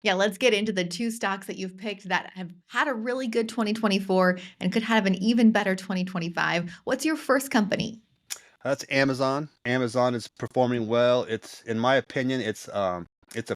Yeah, let's get into the 2 stocks that you've picked that have had a really good 2024 and could have an even better 2025. What's your first company? That's Amazon. Amazon is performing well. In my opinion, it's a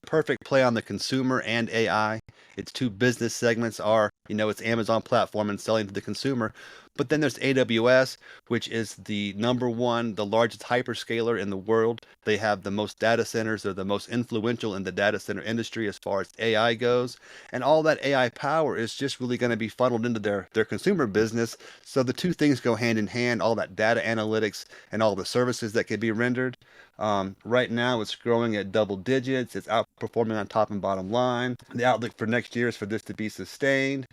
perfect play on the consumer and AI. Its two business segments are, it's Amazon platform and selling to the consumer. But then there's AWS, which is the number one, the largest hyperscaler in the world. They have the most data centers. They're the most influential in the data center industry as far as AI goes. And all that AI power is just really going to be funneled into their consumer business. So the two things go hand in hand, all that data analytics and all the services that can be rendered. Right now, it's growing at double digits. It's outperforming on top and bottom line. The outlook for next year is for this to be sustained.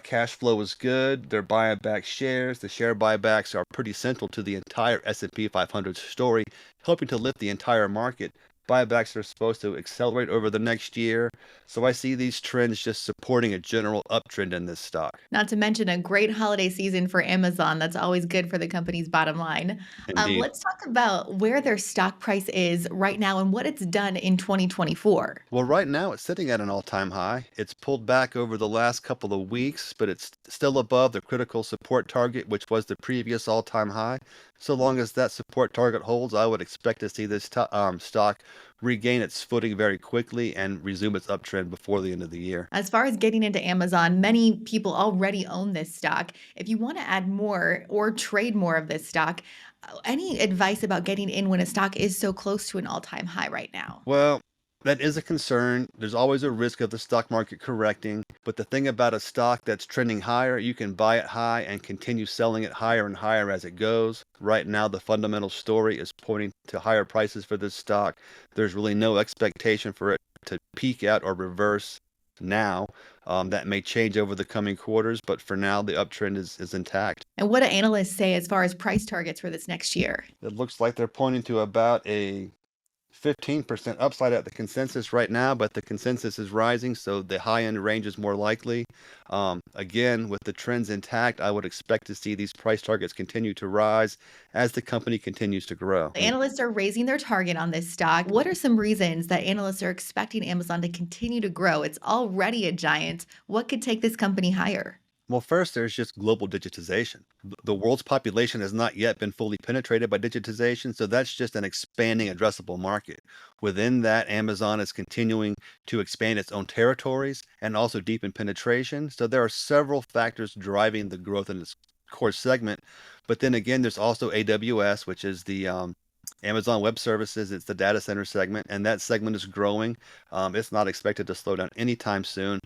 Cash flow is good. They're buying back shares. The share buybacks are pretty central to the entire S&P 500 story, helping to lift the entire market. Buybacks are supposed to accelerate over the next year. So I see these trends just supporting a general uptrend in this stock. Not to mention a great holiday season for Amazon. That's always good for the company's bottom line. Indeed. Let's talk about where their stock price is right now and what it's done in 2024. Well, right now it's sitting at an all-time high. It's pulled back over the last couple of weeks, but it's still above the critical support target, which was the previous all-time high. So long as that support target holds, I would expect to see this stock regain its footing very quickly and resume its uptrend before the end of the year. As far as getting into Amazon, many people already own this stock. If you want to add more or trade more of this stock, any advice about getting in when a stock is so close to an all-time high right now? Well, that is a concern. There's always a risk of the stock market correcting. But the thing about a stock that's trending higher, you can buy it high and continue selling it higher and higher as it goes. Right now, the fundamental story is pointing to higher prices for this stock. There's really no expectation for it to peak out or reverse now. That may change over the coming quarters, but for now, the uptrend is intact. And what do analysts say as far as price targets for this next year? It looks like they're pointing to about a 15% upside at the consensus right now, but the consensus is rising, so the high end range is more likely. Again, with the trends intact, I would expect to see these price targets continue to rise as the company continues to grow. Analysts are raising their target on this stock. What are some reasons that analysts are expecting Amazon to continue to grow? It's already a giant. What could take this company higher? Well, first, there's just global digitization. The world's population has not yet been fully penetrated by digitization, so that's just an expanding addressable market. Within that, Amazon is continuing to expand its own territories and also deepen penetration. So there are several factors driving the growth in its core segment. But then again, there's also AWS, which is the Amazon Web Services. It's the data center segment, and that segment is growing. It's not expected to slow down anytime soon.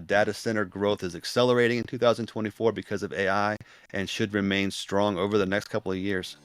Data center growth is accelerating in 2024 because of AI and should remain strong over the next couple of years.